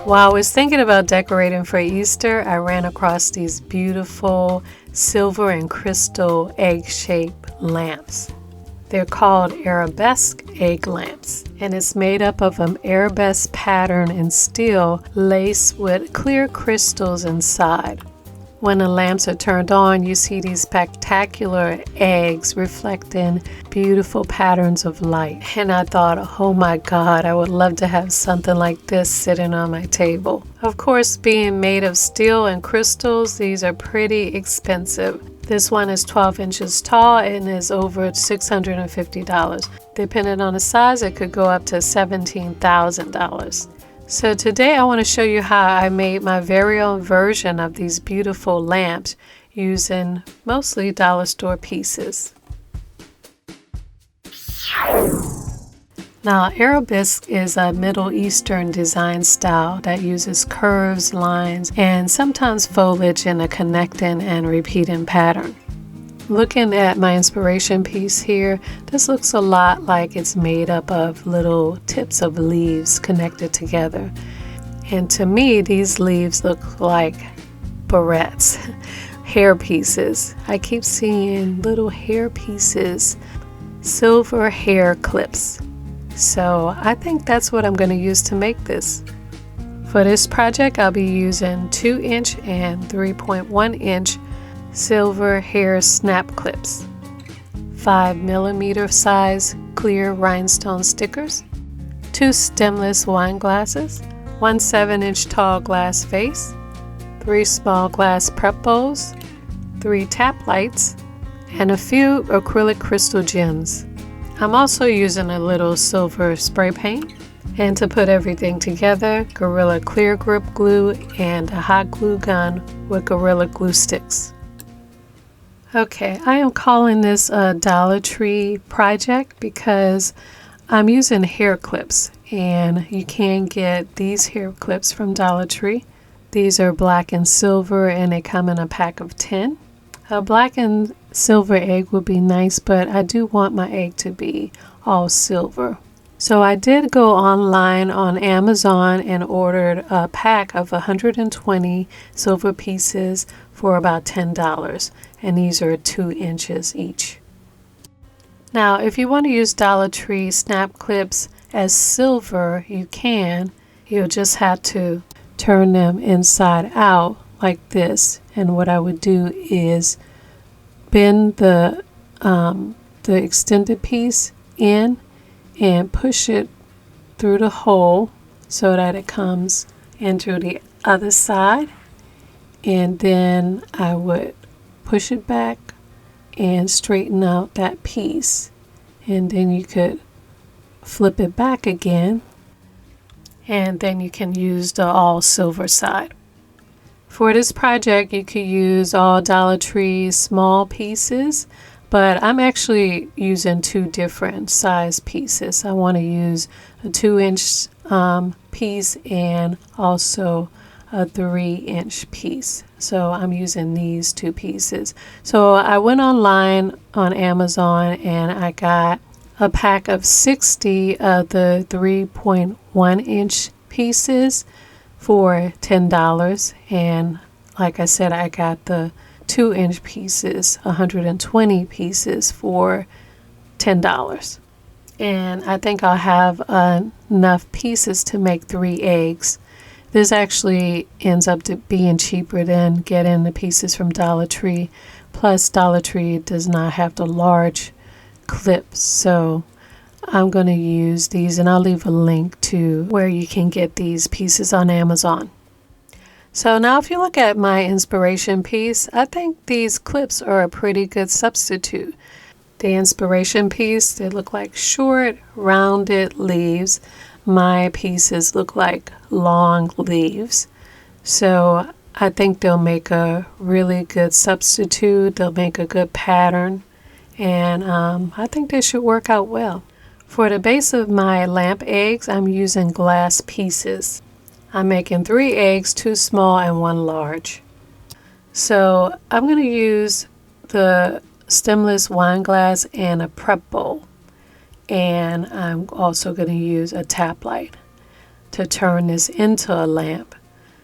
While I was thinking about decorating for Easter, I ran across these beautiful silver and crystal egg-shaped lamps. They're called Arabesque egg lamps, and it's made up of an arabesque pattern in steel laced with clear crystals inside. When the lamps are turned on, you see these spectacular eggs reflecting beautiful patterns of light. And I thought, oh my God, I would love to have something like this sitting on my table. Of course, being made of steel and crystals, these are pretty expensive. This one is 12 inches tall and is over $650. Depending on the size, it could go up to $17,000. So today I want to show you how I made my very own version of these beautiful lamps using mostly dollar store pieces. Now, Arabesque is a Middle Eastern design style that uses curves, lines, and sometimes foliage in a connecting and repeating pattern. Looking at my inspiration piece here, this looks a lot like it's made up of little tips of leaves connected together. And to me, these leaves look like barrettes, hair pieces. I keep seeing little hair pieces, silver hair clips. So I think that's what I'm going to use to make this. For this project, I'll be using 2-inch and 3.1-inch silver hair snap clips, 5mm size clear rhinestone stickers, 2 stemless wine glasses, 1 7-inch tall glass vase, 3 small glass prep bowls, 3 tap lights, and a few acrylic crystal gems. I'm also using a little silver spray paint, and to put everything together, Gorilla Clear Grip glue and a hot glue gun with Gorilla glue sticks. Okay, I am calling this a Dollar Tree project because I'm using hair clips, and you can get these hair clips from Dollar Tree. These are black and silver, and they come in a pack of 10. A black and silver egg would be nice, but I do want my egg to be all silver. So I did go online on Amazon and ordered a pack of 120 silver pieces for about $10, and these are 2 inches each. Now, if you want to use Dollar Tree snap clips as silver, you can. You'll just have to turn them inside out like this, and what I would do is bend the extended piece in and push it through the hole so that it comes into the other side, and then I would push it back and straighten out that piece, and then you could flip it back again, and then you can use the all silver side. For this project, you could use all Dollar Tree small pieces, but I'm actually using 2 different size pieces. I want to use a 2-inch piece and also a 3-inch piece. So I'm using these 2 pieces. So I went online on Amazon and I got a pack of 60 of the 3.1-inch pieces for $10, and like I said, I got the 2-inch pieces, 120 pieces for $10. And I think I'll have enough pieces to make 3 eggs. This actually ends up being cheaper than getting the pieces from Dollar Tree. Plus, Dollar Tree does not have the large clips, so I'm going to use these, and I'll leave a link to where you can get these pieces on Amazon. So now if you look at my inspiration piece, I think these clips are a pretty good substitute. The inspiration piece, they look like short, rounded leaves. My pieces look like long leaves. So I think they'll make a really good substitute. They'll make a good pattern, and I think they should work out well. For the base of my lamp eggs, I'm using glass pieces. I'm making 3 eggs, 2 small and 1 large. So I'm going to use the stemless wine glass and a prep bowl. And I'm also going to use a tap light. to turn this into a lamp.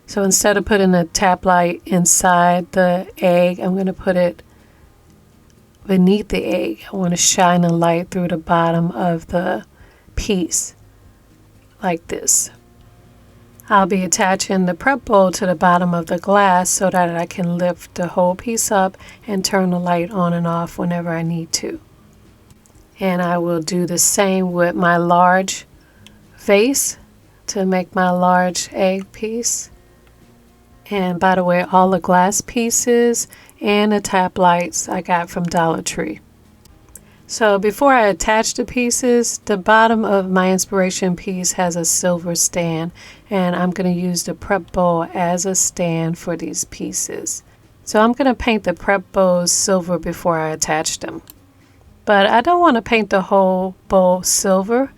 So instead of putting a tap light inside the egg, I'm going to put it beneath the egg. I want to shine a light through the bottom of the piece like this. I'll be attaching the prep bowl to the bottom of the glass so that I can lift the whole piece up and turn the light on and off whenever I need to. And I will do the same with my large vase to make my large egg piece. And by the way, all the glass pieces and the tap lights I got from Dollar Tree. So before I attach the pieces, the bottom of my inspiration piece has a silver stand, and I'm going to use the prep bowl as a stand for these pieces. So I'm going to paint the prep bowls silver before I attach them. But I don't want to paint the whole bowl silver.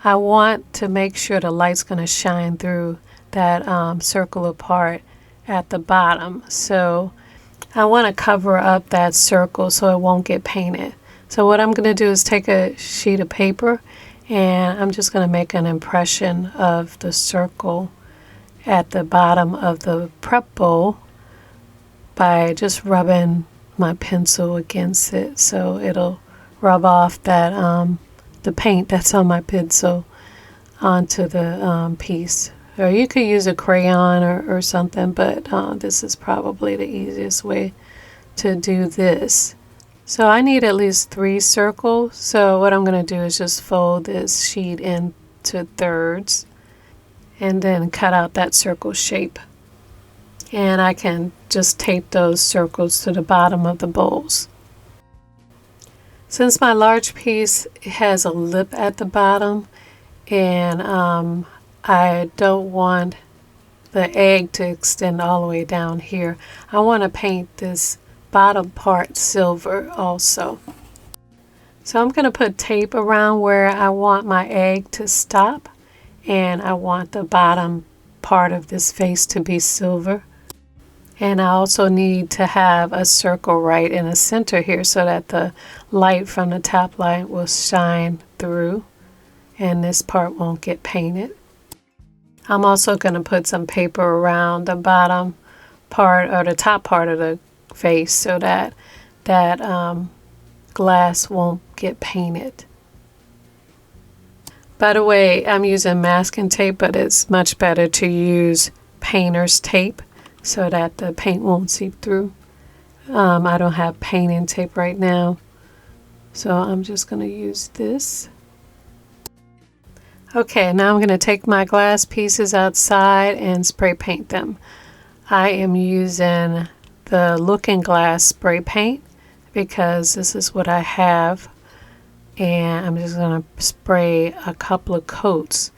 I want to make sure the light's going to shine through that circular part at the bottom. So I want to cover up that circle so it won't get painted. So what I'm going to do is take a sheet of paper and I'm just going to make an impression of the circle at the bottom of the prep bowl by just rubbing my pencil against it so it'll rub off that the paint that's on my pencil onto the piece. Or you could use a crayon or something, but this is probably the easiest way to do this. So I need at least 3 circles. So what I'm going to do is just fold this sheet into thirds and then cut out that circle shape. And I can just tape those circles to the bottom of the bowls. Since my large piece has a lip at the bottom and I don't want the egg to extend all the way down here, I want to paint this bottom part silver also. So I'm going to put tape around where I want my egg to stop, and I want the bottom part of this vase to be silver. And I also need to have a circle right in the center here so that the light from the top light will shine through and this part won't get painted. I'm also going to put some paper around the bottom part or the top part of the face so that glass won't get painted. By the way, I'm using masking tape, but it's much better to use painter's tape so that the paint won't seep through. I don't have painting tape right now, so I'm just going to use this. Okay, now I'm going to take my glass pieces outside and spray paint them. I am using the Looking Glass spray paint because this is what I have, and I'm just going to spray a couple of coats.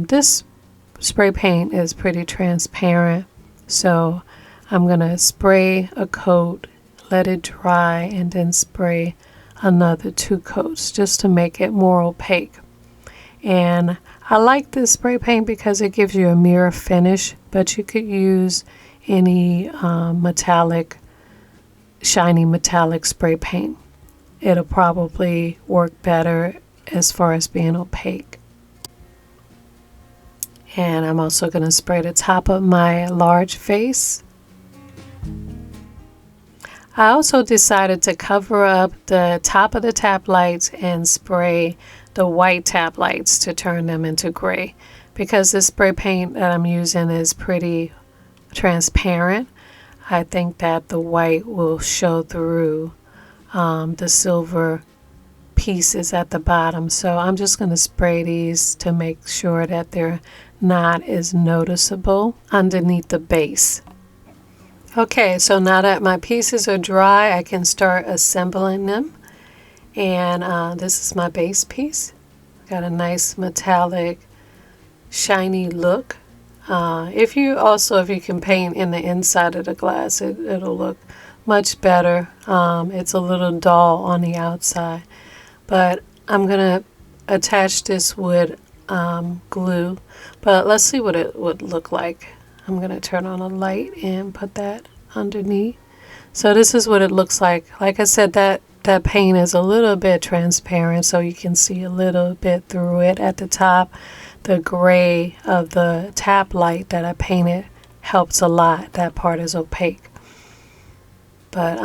This spray paint is pretty transparent, so I'm going to spray a coat, let it dry, and then spray another 2 coats just to make it more opaque. And I like this spray paint because it gives you a mirror finish, but you could use any metallic, shiny metallic spray paint. It'll probably work better as far as being opaque. And I'm also going to spray the top of my large vase. I also decided to cover up the top of the tap lights and spray the white tap lights to turn them into gray, because this spray paint that I'm using is pretty transparent. I think that the white will show through the silver pieces at the bottom. So I'm just going to spray these to make sure that they're not as noticeable underneath the base. Okay, so now that my pieces are dry, I can start assembling them. And this is my base piece. Got a nice metallic, shiny look. If you can paint in the inside of the glass, it'll look much better. It's a little dull on the outside, but I'm gonna attach this with glue. But let's see what it would look like. I'm gonna turn on a light and put that underneath. So this is what it looks like. Like I said, that paint is a little bit transparent, so you can see a little bit through it at the top. the gray of the tap light that I painted helps a lot. That part is opaque. But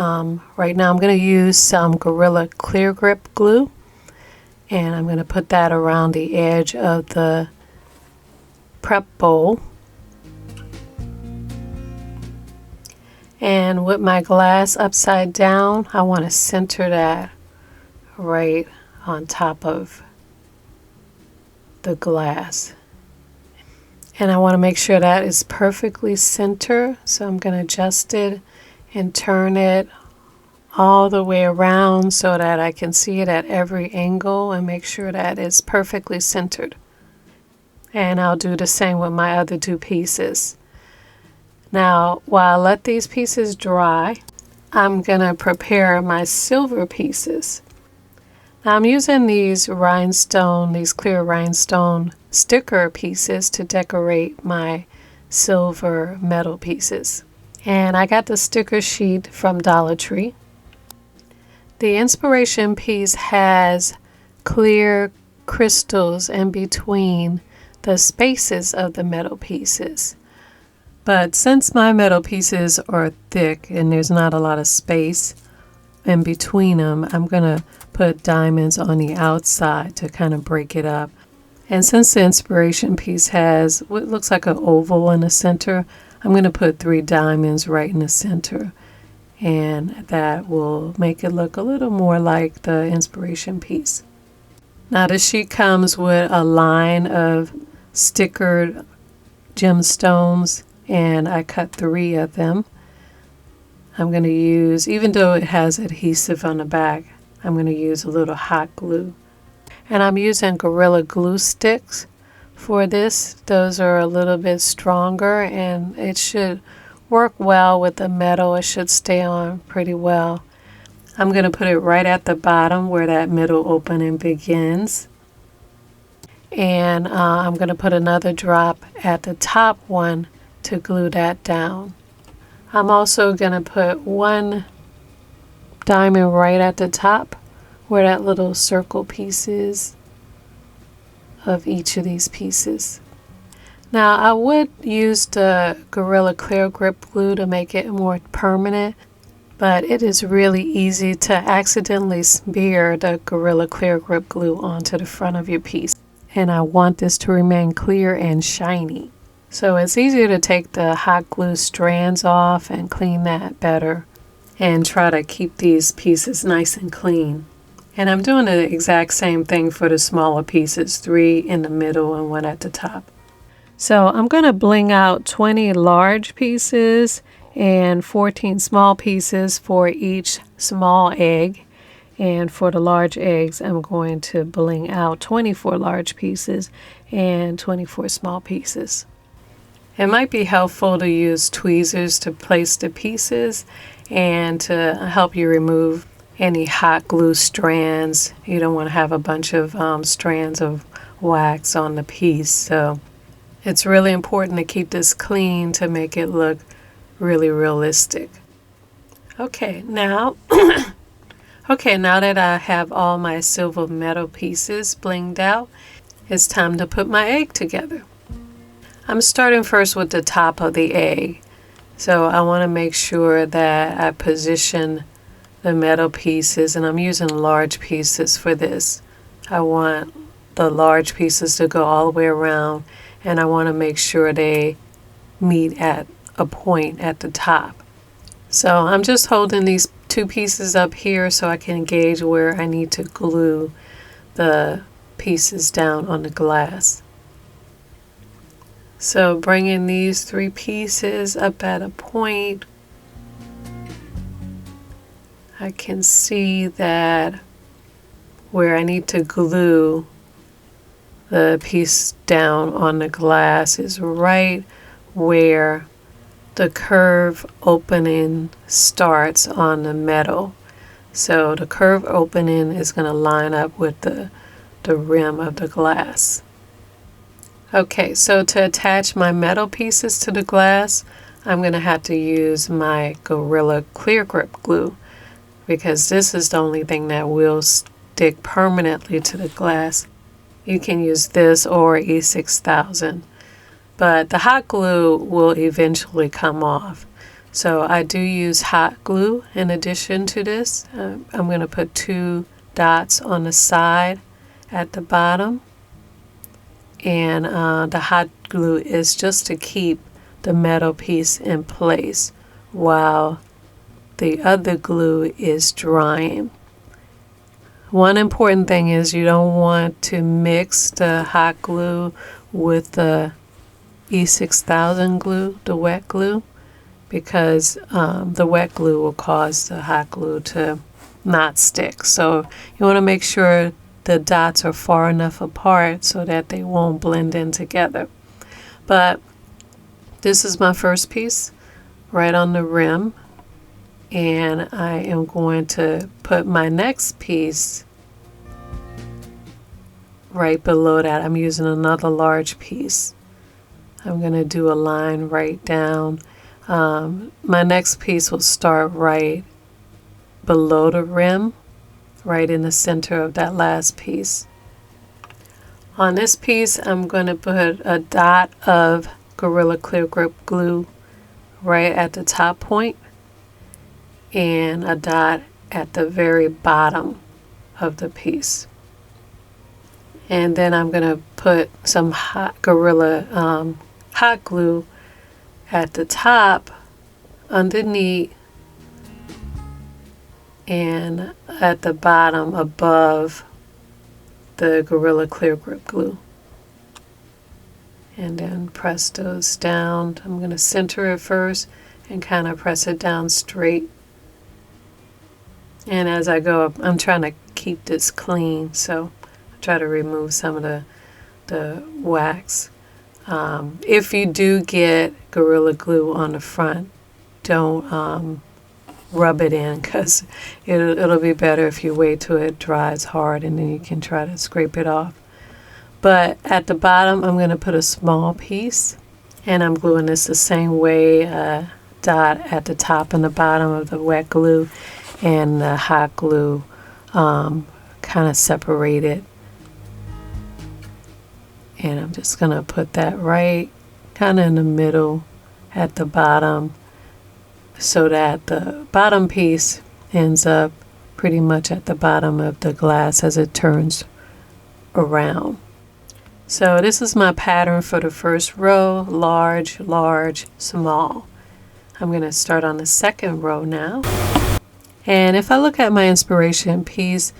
right now I'm going to use some Gorilla Clear Grip glue, and I'm going to put that around the edge of the prep bowl. And with my glass upside down, I want to center that right on top of the glass. And I want to make sure that is perfectly centered. So I'm going to adjust it and turn it all the way around so that I can see it at every angle and make sure that it's perfectly centered. And I'll do the same with my other two pieces. Now, while I let these pieces dry, I'm going to prepare my silver pieces. Now I'm using these clear rhinestone sticker pieces to decorate my silver metal pieces. And I got the sticker sheet from Dollar Tree. The inspiration piece has clear crystals in between the spaces of the metal pieces. But since my metal pieces are thick and there's not a lot of space in between them, I'm going to put diamonds on the outside to kind of break it up. And since the inspiration piece has what looks like an oval in the center, I'm going to put 3 diamonds right in the center. And that will make it look a little more like the inspiration piece. Now the sheet comes with a line of stickered gemstones, and I cut 3 of them. I'm going to use, even though it has adhesive on the back, I'm going to use a little hot glue. And I'm using Gorilla Glue sticks for this. Those are a little bit stronger and it should work well with the metal. It should stay on pretty well. I'm going to put it right at the bottom where that middle opening begins. And I'm going to put another drop at the top one to glue that down. I'm also going to put 1 diamond right at the top where that little circle piece is of each of these pieces. Now I would use the Gorilla Clear Grip glue to make it more permanent, but it is really easy to accidentally smear the Gorilla Clear Grip glue onto the front of your piece. And I want this to remain clear and shiny. So it's easier to take the hot glue strands off and clean that better and try to keep these pieces nice and clean. And I'm doing the exact same thing for the smaller pieces, 3 in the middle and 1 at the top. So I'm going to bling out 20 large pieces and 14 small pieces for each small egg. And for the large eggs, I'm going to bling out 24 large pieces and 24 small pieces. It might be helpful to use tweezers to place the pieces and to help you remove any hot glue strands. You don't want to have a bunch of strands of wax on the piece. So it's really important to keep this clean to make it look really realistic. Okay, now now that I have all my silver metal pieces blinged out, it's time to put my egg together. I'm starting first with the top of the egg. So I want to make sure that I position the metal pieces, and I'm using large pieces for this. I want the large pieces to go all the way around, and I want to make sure they meet at a point at the top. So I'm just holding these 2 pieces up here so I can gauge where I need to glue the pieces down on the glass. So bringing these 3 pieces up at a point, I can see that where I need to glue the piece down on the glass is right where the curve opening starts on the metal. So the curve opening is going to line up with the rim of the glass. Okay, so to attach my metal pieces to the glass, I'm going to have to use my Gorilla Clear Grip glue because this is the only thing that will stick permanently to the glass. You can use this or E6000, but the hot glue will eventually come off. So I do use hot glue in addition to this. I'm going to put 2 dots on the side at the bottom, and the hot glue is just to keep the metal piece in place while the other glue is drying. One important thing is you don't want to mix the hot glue with the E6000 glue, the wet glue, because the wet glue will cause the hot glue to not stick. So you want to make sure the dots are far enough apart so that they won't blend in together. But this is my first piece right on the rim, and I am going to put my next piece right below that. I'm using another large piece. I'm going to do a line right down. My next piece will start right below the rim, right in the center of that last piece. On this piece, I'm going to put a dot of Gorilla Clear Grip glue right at the top point and a dot at the very bottom of the piece. And then I'm going to put some Gorilla hot glue at the top, underneath, and at the bottom above the Gorilla Clear Grip glue. And then press those down. I'm going to center it first and kind of press it down straight. And as I go up, I'm trying to keep this clean, so I try to remove some of the wax. If you do get Gorilla Glue on the front, don't rub it in, because it'll be better if you wait till it dries hard and then you can try to scrape it off. But at the bottom, I'm going to put a small piece, and I'm gluing this the same way, dot at the top and the bottom of the wet glue and the hot glue kind of separated. And I'm just going to put that right kind of in the middle at the bottom, so that the bottom piece ends up pretty much at the bottom of the glass as it turns around. So this is my pattern for the first row: large, large, small. I'm going to start on the second row now. And if I look at my inspiration piece,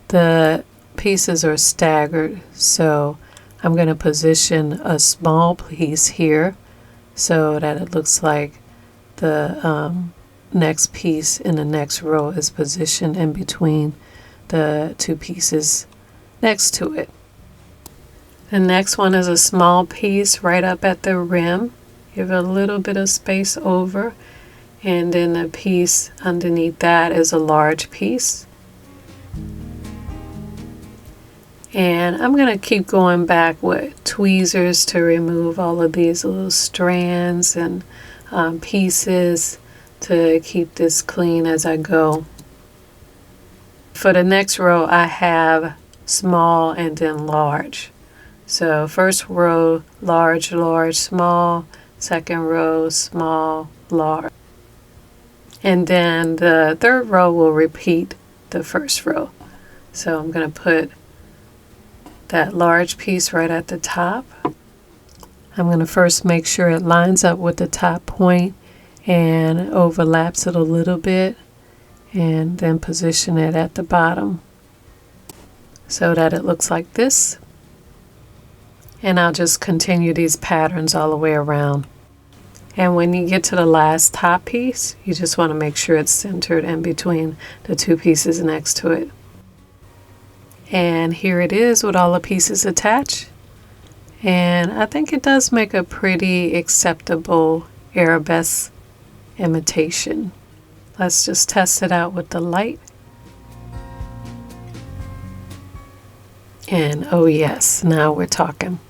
the pieces are staggered. So I'm going to position a small piece here so that it looks like the next piece in the next row is positioned in between the 2 pieces next to it. The next one is a small piece right up at the rim. Give it a little bit of space over, and then the piece underneath that is a large piece. And I'm going to keep going back with tweezers to remove all of these little strands and pieces to keep this clean as I go. For the next row, I have small and then large. So first row, large, large, small. Second row, small, large. And then the third row will repeat the first row. So I'm going to put that large piece right at the top. I'm going to first make sure it lines up with the top point and overlaps it a little bit, and then position it at the bottom so that it looks like this. And I'll just continue these patterns all the way around. And when you get to the last top piece, you just want to make sure it's centered in between the 2 pieces next to it. And here it is with all the pieces attached. And I think it does make a pretty acceptable arabesque imitation. Let's just test it out with the light. And oh yes, now we're talking.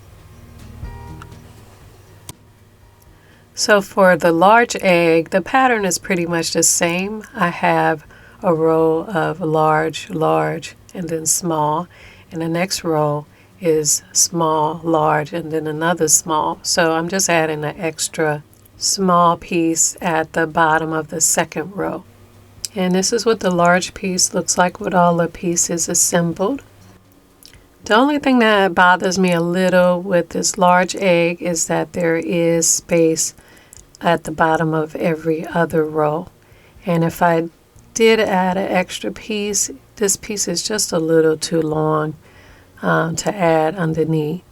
So for the large egg, the pattern is pretty much the same. I have a row of large, large, and then small. And the next row is small, large, and then another small. So I'm just adding an extra small piece at the bottom of the second row. And this is what the large piece looks like with all the pieces assembled. The only thing that bothers me a little with this large egg is that there is space at the bottom of every other row. And if I did add an extra piece, this piece is just a little too long to add underneath.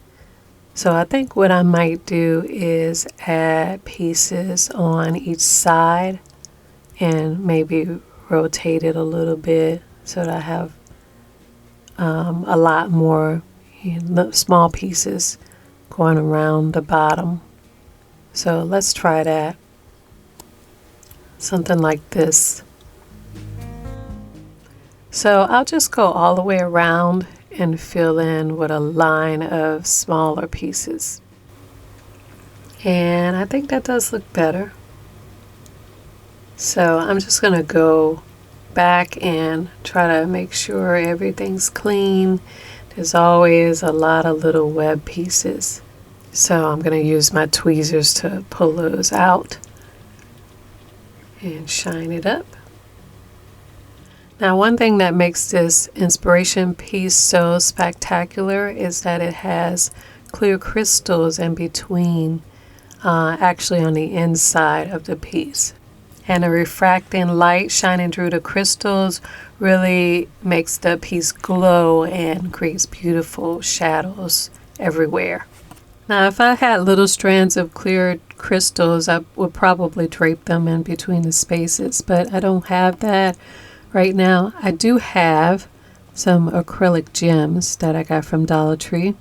So I think what I might do is add pieces on each side and maybe rotate it a little bit so that I have a lot more small pieces going around the bottom. So let's try that. Something like this. So I'll just go all the way around and fill in with a line of smaller pieces. And I think that does look better. So I'm just going to go back and try to make sure everything's clean. There's always a lot of little web pieces. So I'm going to use my tweezers to pull those out and shine it up. Now, one thing that makes this inspiration piece so spectacular is that it has clear crystals in between, actually on the inside of the piece. And the refracting light shining through the crystals really makes the piece glow and creates beautiful shadows everywhere. Now, if I had little strands of clear crystals, I would probably drape them in between the spaces, but I don't have that right now. I do have some acrylic gems that I got from Dollar Tree,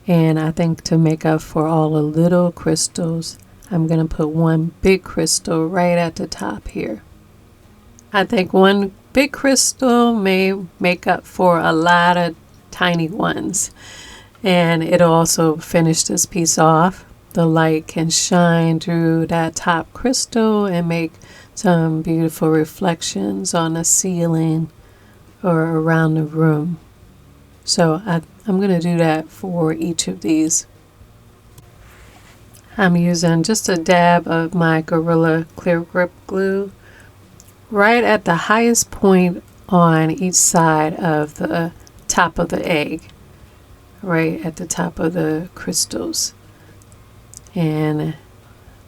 and I think to make up for all the little crystals, I'm going to put one big crystal right at the top here. I think one big crystal may make up for a lot of tiny ones, and it'll also finish this piece off. The light can shine through that top crystal and make some beautiful reflections on the ceiling or around the room. So I'm going to do that for each of these. I'm using just a dab of my Gorilla Clear Grip glue right at the highest point on each side of the top of the egg, right at the top of the crystals. And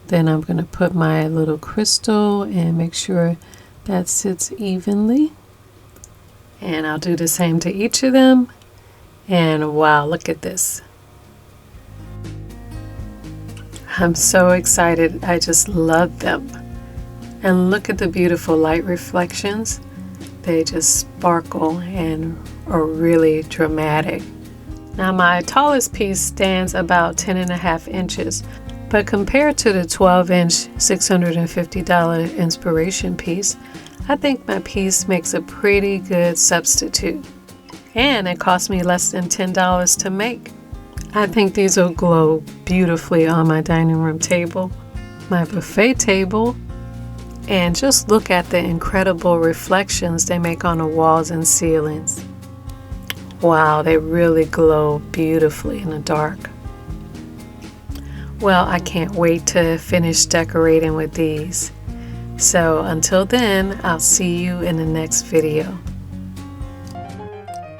then I'm going to put my little crystal and make sure that sits evenly. And I'll do the same to each of them. And wow, look at this. I'm so excited. I just love them. And look at the beautiful light reflections. They just sparkle and are really dramatic. Now my tallest piece stands about 10.5 inches, but compared to the 12-inch $650 inspiration piece, I think my piece makes a pretty good substitute. And it cost me less than $10 to make. I think these will glow beautifully on my dining room table, my buffet table, and just look at the incredible reflections they make on the walls and ceilings. Wow, they really glow beautifully in the dark. Well, I can't wait to finish decorating with these. So until then, I'll see you in the next video.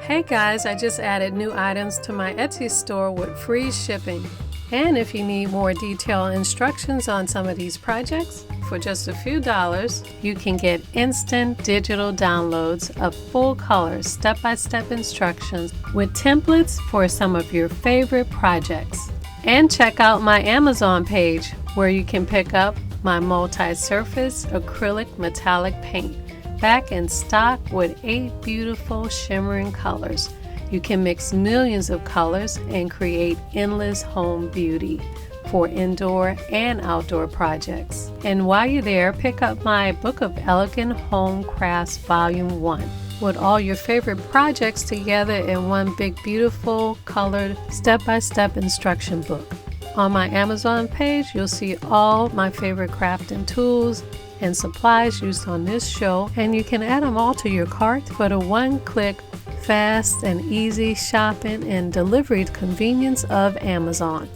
Hey guys, I just added new items to my Etsy store with free shipping. And if you need more detailed instructions on some of these projects, for just a few dollars, you can get instant digital downloads of full color step-by-step instructions with templates for some of your favorite projects. And check out my Amazon page where you can pick up my multi-surface acrylic metallic paint. Back in stock with 8 beautiful shimmering colors. You can mix millions of colors and create endless home beauty for indoor and outdoor projects. And while you're there, pick up my Book of Elegant Home Crafts Volume 1 with all your favorite projects together in one big beautiful colored step-by-step instruction book. On my Amazon page, you'll see all my favorite crafting tools and supplies used on this show, and you can add them all to your cart for the one-click fast and easy shopping and delivery convenience of Amazon.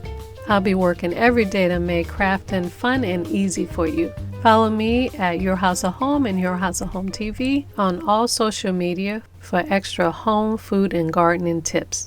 I'll be working every day to make crafting fun and easy for you. Follow me at Your House of Home and Your House of Home TV on all social media for extra home, food, and gardening tips.